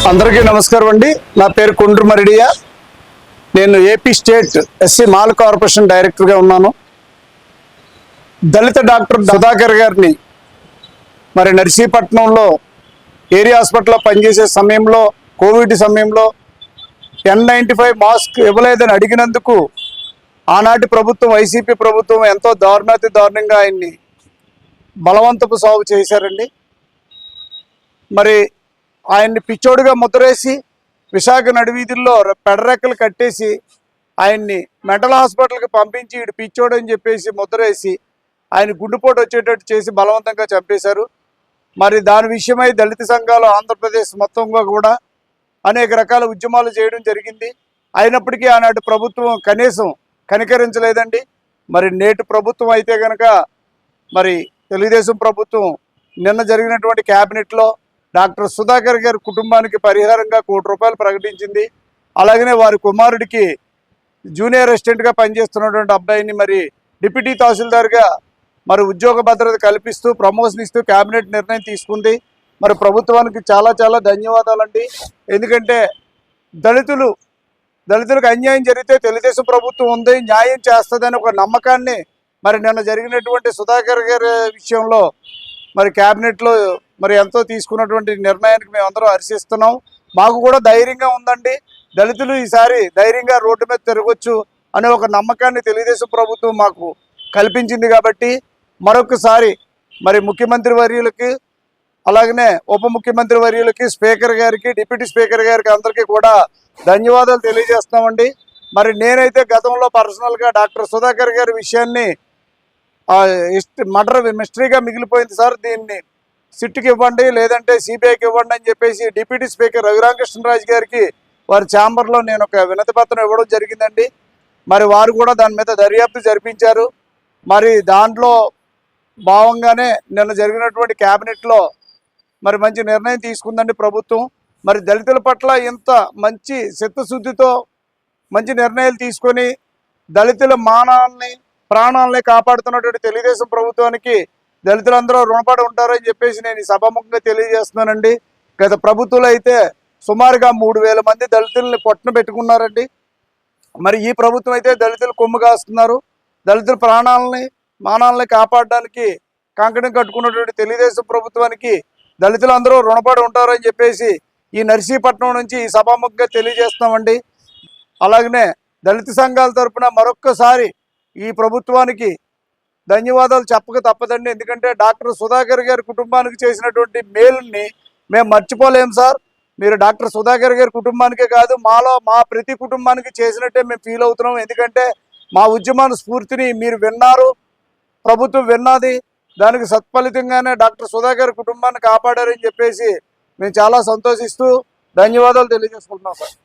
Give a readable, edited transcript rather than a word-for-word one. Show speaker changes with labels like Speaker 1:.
Speaker 1: అందరికీ నమస్కారం అండి. నా పేరు కొండ్రు మరిడియా. నేను AP state SC mall corporation డైరెక్టర్గా ఉన్నాను. దళిత డాక్టర్ సుధాకర్ గారిని మరి నర్సీపట్నంలో ఏరియా హాస్పిటల్లో పనిచేసే సమయంలో కోవిడ్ సమయంలో N95 మాస్క్ ఇవ్వలేదని అడిగినందుకు ఆనాటి ప్రభుత్వం వైసీపీ ప్రభుత్వం ఎంతో దారుణంగా ఆయన్ని బలవంతపు సాగు చేశారండి. మరి ఆయన్ని పిచ్చోడుగా ముద్రేసి విశాఖ నడివీధుల్లో పెడరెక్కలు కట్టేసి ఆయన్ని మెంటల్ హాస్పిటల్కి పంపించి ఇటు పిచ్చోడు అని చెప్పేసి ముద్రేసి ఆయన గుండెపోటు వచ్చేటట్టు చేసి బలవంతంగా చంపేశారు. మరి దాని విషయమై దళిత సంఘాలు ఆంధ్రప్రదేశ్ మొత్తంగా కూడా అనేక రకాల ఉద్యమాలు చేయడం జరిగింది. అయినప్పటికీ ఆనాటి ప్రభుత్వం కనీసం కనికరించలేదండి. మరి నేటి ప్రభుత్వం అయితే కనుక మరి తెలుగుదేశం ప్రభుత్వం నిన్న జరిగినటువంటి క్యాబినెట్లో డాక్టర్ సుధాకర్ గారి కుటుంబానికి పరిహారంగా ₹1 ప్రకటించింది. అలాగనే వారి కుమారుడికి జూనియర్ అసిస్టెంట్గా పనిచేస్తున్నటువంటి అబ్బాయిని మరి డిప్యూటీ తహసీల్దార్గా మరి ఉద్యోగ భద్రత కల్పిస్తూ ప్రమోషన్ ఇస్తూ క్యాబినెట్ నిర్ణయం తీసుకుంది. మరి ప్రభుత్వానికి చాలా ధన్యవాదాలండి. ఎందుకంటే దళితులకు అన్యాయం జరిగితే తెలుగుదేశం ప్రభుత్వం ఉంది, న్యాయం చేస్తుందని ఒక నమ్మకాన్ని మరి నిన్న జరిగినటువంటి సుధాకర్ గారి విషయంలో మరి క్యాబినెట్లో మరి ఎంతో తీసుకున్నటువంటి నిర్ణయానికి మేము అందరం హర్షిస్తున్నాం. మాకు కూడా ధైర్యంగా ఉందండి. దళితులు ఈసారి ధైర్యంగా రోడ్డు మీద తిరగొచ్చు అనే ఒక నమ్మకాన్ని తెలుగుదేశం ప్రభుత్వం మాకు కల్పించింది. కాబట్టి మరొకసారి మరి ముఖ్యమంత్రి వర్యులకి అలాగనే ఉప ముఖ్యమంత్రి వర్యులకి స్పీకర్ గారికి డిప్యూటీ స్పీకర్ గారికి అందరికీ కూడా ధన్యవాదాలు తెలియజేస్తున్నామండి. మరి నేనైతే గతంలో పర్సనల్గా డాక్టర్ సుధాకర్ గారి విషయాన్ని మర్డర్ మిస్టరీగా మిగిలిపోయింది సార్, దీన్ని సిట్కి ఇవ్వండి లేదంటే సిబిఐకి ఇవ్వండి అని చెప్పేసి డిప్యూటీ స్పీకర్ రఘురామకృష్ణరాజు గారికి వారి ఛాంబర్లో నేను ఒక వినతి పత్రం ఇవ్వడం జరిగిందండి. మరి వారు కూడా దాని మీద దర్యాప్తు జరిపించారు. మరి దాంట్లో భాగంగానే నిన్న జరిగినటువంటి క్యాబినెట్లో మరి మంచి నిర్ణయం తీసుకుందండి ప్రభుత్వం. మరి దళితుల పట్ల ఇంత మంచి చిత్తశుద్ధితో మంచి నిర్ణయాలు తీసుకొని దళితుల ప్రాణాలని కాపాడుతున్నటువంటి తెలుగుదేశం ప్రభుత్వానికి దళితులందరూ రుణపడి ఉంటారని చెప్పేసి నేను ఈ సభాముఖంగా తెలియజేస్తున్నానండి. గత ప్రభుత్వంలో అయితే సుమారుగా 3,000 మంది దళితుల్ని పొట్టన పెట్టుకున్నారండి. మరి ఈ ప్రభుత్వం అయితే దళితులు కొమ్ము కాస్తున్నారు. దళితుల మానాలని కాపాడడానికి కంకణం కట్టుకున్నటువంటి తెలుగుదేశం ప్రభుత్వానికి దళితులందరూ రుణపడి ఉంటారని చెప్పేసి ఈ నర్సీపట్నం నుంచి ఈ సభాముఖంగా తెలియజేస్తున్నామండి. అలాగనే దళిత సంఘాల తరఫున మరొక్కసారి ఈ ప్రభుత్వానికి ధన్యవాదాలు చెప్పక తప్పదండి. ఎందుకంటే డాక్టర్ సుధాకర్ గారి కుటుంబానికి చేసినటువంటి మేలుని మేము మర్చిపోలేము సార్. మీరు డాక్టర్ సుధాకర్ గారి కుటుంబానికే కాదు మా ప్రతి కుటుంబానికి చేసినట్టే మేము ఫీల్ అవుతున్నాం. ఎందుకంటే మా ఉద్యమాన్ని స్ఫూర్తిని మీరు విన్నారు, ప్రభుత్వం విన్నది, దానికి సత్ఫలితంగానే డాక్టర్ సుధాకర్ కుటుంబాన్ని కాపాడారని చెప్పేసి మేము చాలా సంతోషిస్తూ ధన్యవాదాలు తెలియజేసుకుంటున్నాం సార్.